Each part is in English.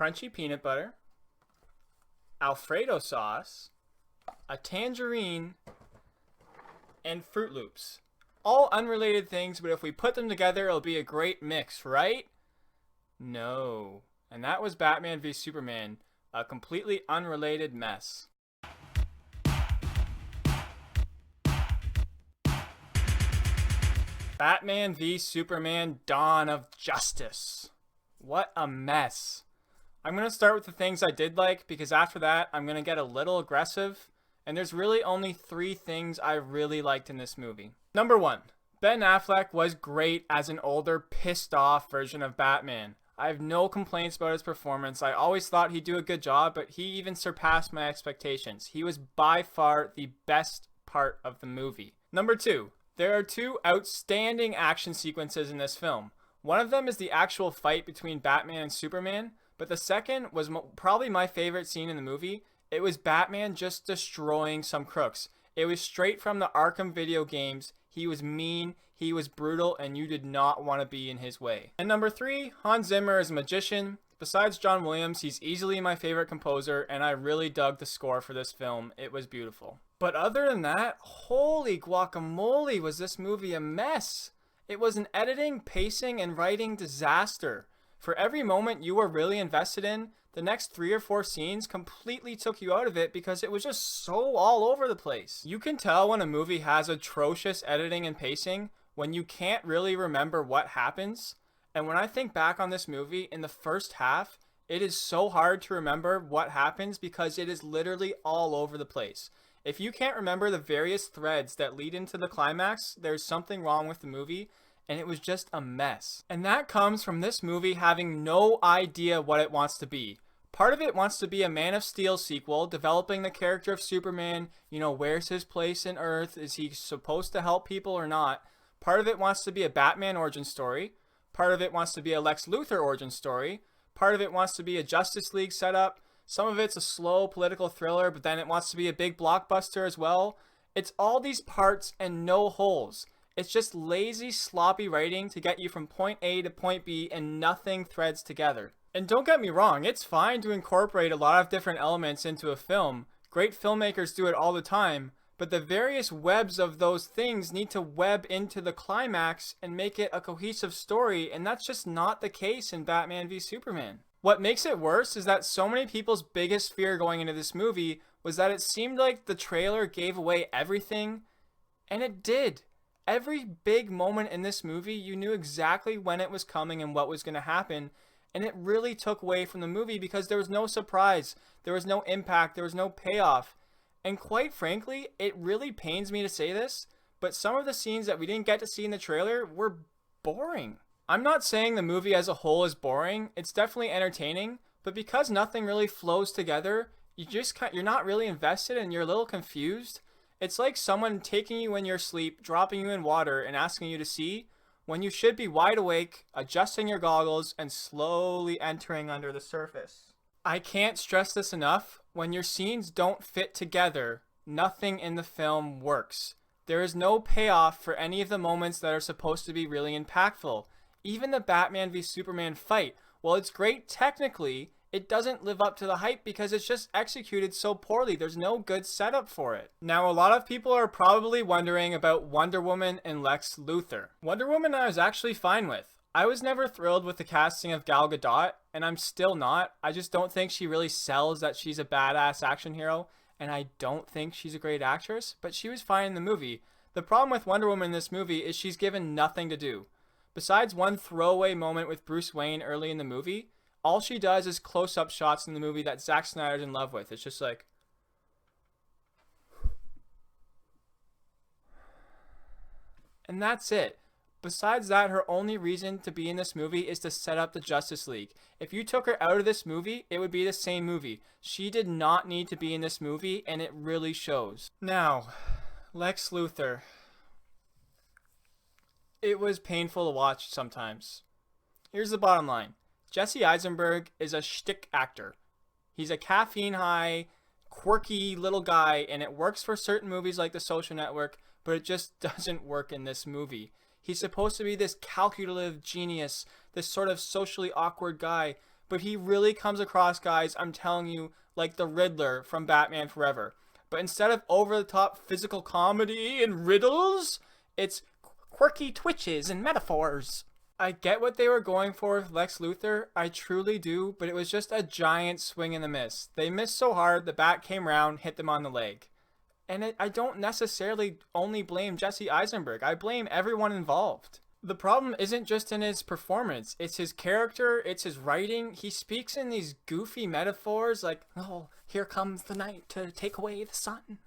crunchy peanut butter, Alfredo sauce, a tangerine, and Fruit Loops. All unrelated things, but if we put them together, it'll be a great mix, right? No. And that was Batman v Superman, a completely unrelated mess. Batman v Superman: Dawn of Justice. What a mess. I'm going to start with the things I did like, because after that, I'm going to get a little aggressive, and there's really only 3 things I really liked in this movie. Number 1, Ben Affleck was great as an older, pissed off version of Batman. I have no complaints about his performance. I always thought he'd do a good job, but he even surpassed my expectations. He was by far the best part of the movie. Number 2, there are 2 outstanding action sequences in this film. One of them is the actual fight between Batman and Superman, but the second was probably my favorite scene in the movie. It was Batman just destroying some crooks. It was straight from the Arkham video games. He was mean, he was brutal, and you did not want to be in his way. And number 3, Hans Zimmer is a magician. Besides John Williams, he's easily my favorite composer, and I really dug the score for this film. It was beautiful. But other than that, holy guacamole, was this movie a mess. It was an editing, pacing, and writing disaster. For every moment you were really invested in, the next 3 or 4 scenes completely took you out of it because it was just so all over the place. You can tell when a movie has atrocious editing and pacing when you can't really remember what happens. And when I think back on this movie, in the first half, it is so hard to remember what happens because it is literally all over the place. If you can't remember the various threads that lead into the climax, there's something wrong with the movie, and it was just a mess. And that comes from this movie having no idea what it wants to be. Part of it wants to be a Man of Steel sequel, developing the character of Superman. Where's his place in Earth? Is he supposed to help people or not? Part of it wants to be a Batman origin story. Part of it wants to be a Lex Luthor origin story. Part of it wants to be a Justice League setup. Some of it's a slow political thriller, but then it wants to be a big blockbuster as well. It's all these parts and no holes. It's just lazy, sloppy writing to get you from point A to point B, and nothing threads together. And don't get me wrong, it's fine to incorporate a lot of different elements into a film. Great filmmakers do it all the time, but the various webs of those things need to web into the climax and make it a cohesive story, and that's just not the case in Batman v Superman. What makes it worse is that so many people's biggest fear going into this movie was that it seemed like the trailer gave away everything, and it did. Every big moment in this movie, you knew exactly when it was coming and what was going to happen, and it really took away from the movie because there was no surprise, there was no impact, there was no payoff. And quite frankly, it really pains me to say this, but some of the scenes that we didn't get to see in the trailer were boring. I'm not saying the movie as a whole is boring, it's definitely entertaining, but because nothing really flows together, you're not really invested and you're a little confused. It's like someone taking you in your sleep, dropping you in water, and asking you to see, when you should be wide awake, adjusting your goggles, and slowly entering under the surface. I can't stress this enough, when your scenes don't fit together, nothing in the film works. There is no payoff for any of the moments that are supposed to be really impactful. Even the Batman v Superman fight, while it's great technically, it doesn't live up to the hype because it's just executed so poorly. There's no good setup for it. Now, a lot of people are probably wondering about Wonder Woman and Lex Luthor. Wonder Woman I was actually fine with. I was never thrilled with the casting of Gal Gadot, and I'm still not. I just don't think she really sells that she's a badass action hero, and I don't think she's a great actress, but she was fine in the movie. The problem with Wonder Woman in this movie is she's given nothing to do. Besides one throwaway moment with Bruce Wayne early in the movie, all she does is close-up shots in the movie that Zack Snyder's in love with. It's just like... And that's it. Besides that, her only reason to be in this movie is to set up the Justice League. If you took her out of this movie, it would be the same movie. She did not need to be in this movie, and it really shows. Now, Lex Luthor. It was painful to watch sometimes. Here's the bottom line. Jesse Eisenberg is a shtick actor. He's a caffeine-high, quirky little guy, and it works for certain movies like The Social Network, but it just doesn't work in this movie. He's supposed to be this calculative genius, this sort of socially awkward guy, but he really comes across, guys, I'm telling you, like the Riddler from Batman Forever. But instead of over-the-top physical comedy and riddles, it's quirky twitches and metaphors. I get what they were going for with Lex Luthor, I truly do, but it was just a giant swing and a miss. They missed so hard, the bat came round, hit them on the leg. And I don't necessarily only blame Jesse Eisenberg, I blame everyone involved. The problem isn't just in his performance, it's his character, it's his writing. He speaks in these goofy metaphors like, oh, here comes the night to take away the sun.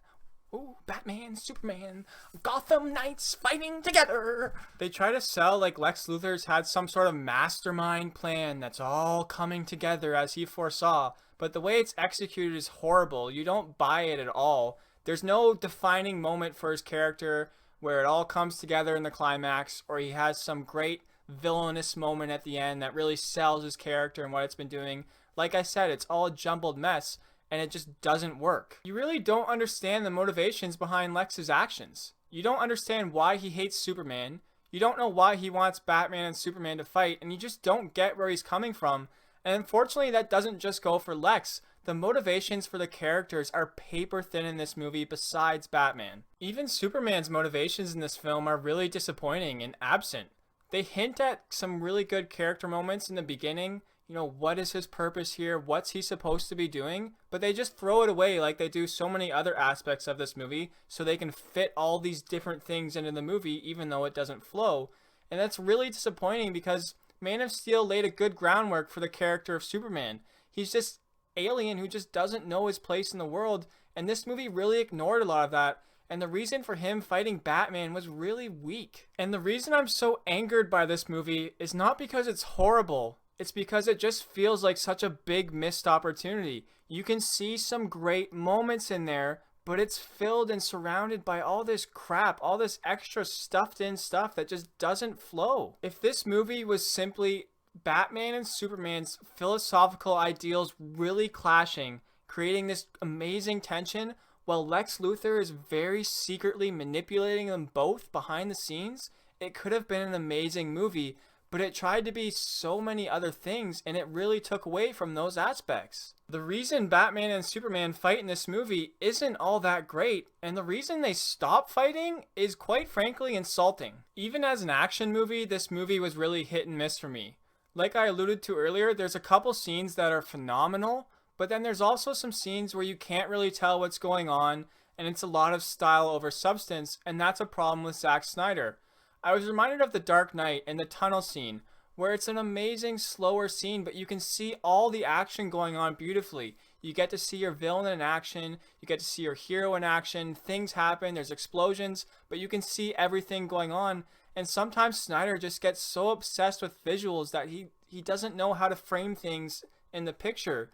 Ooh, Batman, Superman, Gotham Knights fighting together. They try to sell like Lex Luthor's had some sort of mastermind plan that's all coming together as he foresaw, but the way it's executed is horrible. You don't buy it at all. There's no defining moment for his character where it all comes together in the climax, or he has some great villainous moment at the end that really sells his character and what it's been doing. Like I said, it's all a jumbled mess, and it just doesn't work. You really don't understand the motivations behind Lex's actions. You don't understand why he hates Superman. You don't know why he wants Batman and Superman to fight, and you just don't get where he's coming from. And unfortunately, that doesn't just go for Lex. The motivations for the characters are paper thin in this movie besides Batman. Even Superman's motivations in this film are really disappointing and absent. They hint at some really good character moments in the beginning. You know, what is his purpose here? What's he supposed to be doing? But they just throw it away like they do so many other aspects of this movie so they can fit all these different things into the movie even though it doesn't flow. And that's really disappointing because Man of Steel laid a good groundwork for the character of Superman. He's just alien who just doesn't know his place in the world, and this movie really ignored a lot of that, and the reason for him fighting Batman was really weak. And the reason I'm so angered by this movie is not because it's horrible, it's because it just feels like such a big missed opportunity. You can see some great moments in there, but it's filled and surrounded by all this crap, all this extra stuffed in stuff that just doesn't flow. If this movie was simply Batman and Superman's philosophical ideals really clashing, creating this amazing tension, while Lex Luthor is very secretly manipulating them both behind the scenes, it could have been an amazing movie, but it tried to be so many other things and it really took away from those aspects. The reason Batman and Superman fight in this movie isn't all that great, and the reason they stop fighting is quite frankly insulting. Even as an action movie, this movie was really hit and miss for me. Like I alluded to earlier, there's a couple scenes that are phenomenal, but then there's also some scenes where you can't really tell what's going on, and it's a lot of style over substance, and that's a problem with Zack Snyder. I was reminded of The Dark Knight and the tunnel scene, where it's an amazing slower scene, but you can see all the action going on beautifully. You get to see your villain in action, you get to see your hero in action, things happen, there's explosions, but you can see everything going on. And sometimes Snyder just gets so obsessed with visuals that he doesn't know how to frame things in the picture.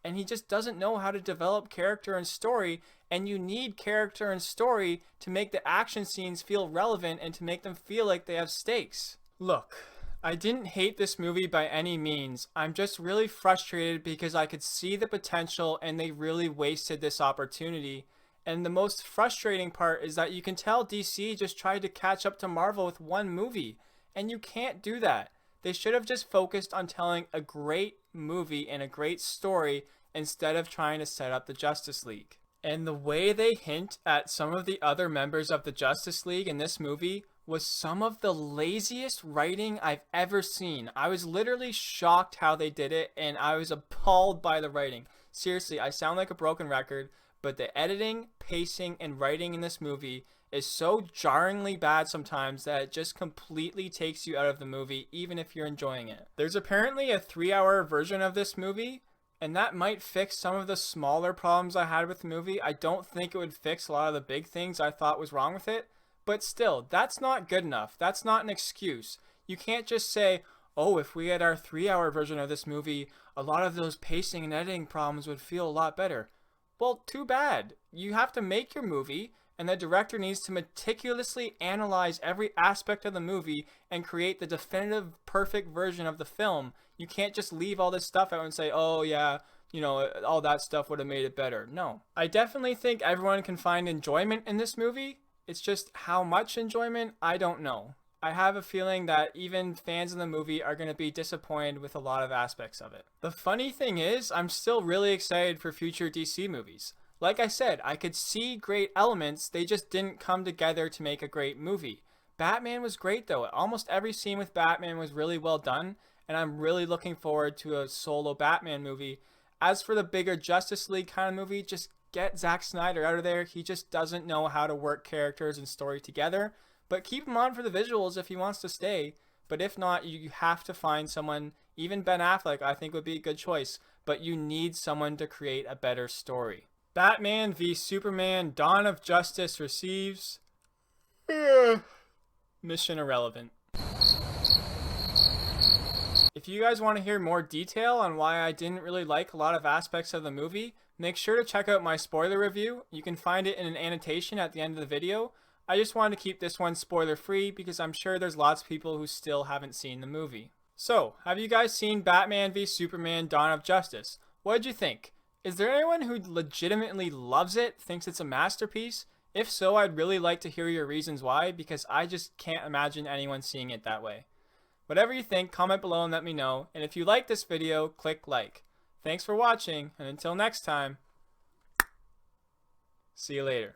And he just doesn't know how to develop character and story. And you need character and story to make the action scenes feel relevant and to make them feel like they have stakes. Look, I didn't hate this movie by any means. I'm just really frustrated because I could see the potential and they really wasted this opportunity. And the most frustrating part is that you can tell DC just tried to catch up to Marvel with one movie, and you can't do that. They should have just focused on telling a great movie and a great story instead of trying to set up the Justice League. And the way they hint at some of the other members of the Justice League in this movie was some of the laziest writing I've ever seen. I was literally shocked how they did it, and I was appalled by the writing. Seriously, I sound like a broken record, but the editing, pacing, and writing in this movie is so jarringly bad sometimes that it just completely takes you out of the movie, even if you're enjoying it. There's apparently a 3-hour version of this movie, and that might fix some of the smaller problems I had with the movie. I don't think it would fix a lot of the big things I thought was wrong with it, but still, that's not good enough. That's not an excuse. You can't just say, oh, if we had our 3-hour version of this movie, a lot of those pacing and editing problems would feel a lot better. Well, too bad. You have to make your movie, and the director needs to meticulously analyze every aspect of the movie and create the definitive, perfect version of the film. You can't just leave all this stuff out and say, oh yeah, you know, all that stuff would have made it better. No. I definitely think everyone can find enjoyment in this movie. It's just how much enjoyment, I don't know. I have a feeling that even fans of the movie are going to be disappointed with a lot of aspects of it. The funny thing is, I'm still really excited for future DC movies. Like I said, I could see great elements, they just didn't come together to make a great movie. Batman was great though. Almost every scene with Batman was really well done, and I'm really looking forward to a solo Batman movie. As for the bigger Justice League kind of movie, just get Zack Snyder out of there. He just doesn't know how to work characters and story together. But keep him on for the visuals if he wants to stay. But if not, you have to find someone. Even Ben Affleck, I think, would be a good choice. But you need someone to create a better story. Batman v Superman Dawn of Justice receives... Mission irrelevant. If you guys want to hear more detail on why I didn't really like a lot of aspects of the movie, make sure to check out my spoiler review. You can find it in an annotation at the end of the video. I just wanted to keep this one spoiler free because I'm sure there's lots of people who still haven't seen the movie. So, have you guys seen Batman v Superman Dawn of Justice? What did you think? Is there anyone who legitimately loves it, thinks it's a masterpiece? If so, I'd really like to hear your reasons why, because I just can't imagine anyone seeing it that way. Whatever you think, comment below and let me know. And if you like this video, click like. Thanks for watching, and until next time, see you later.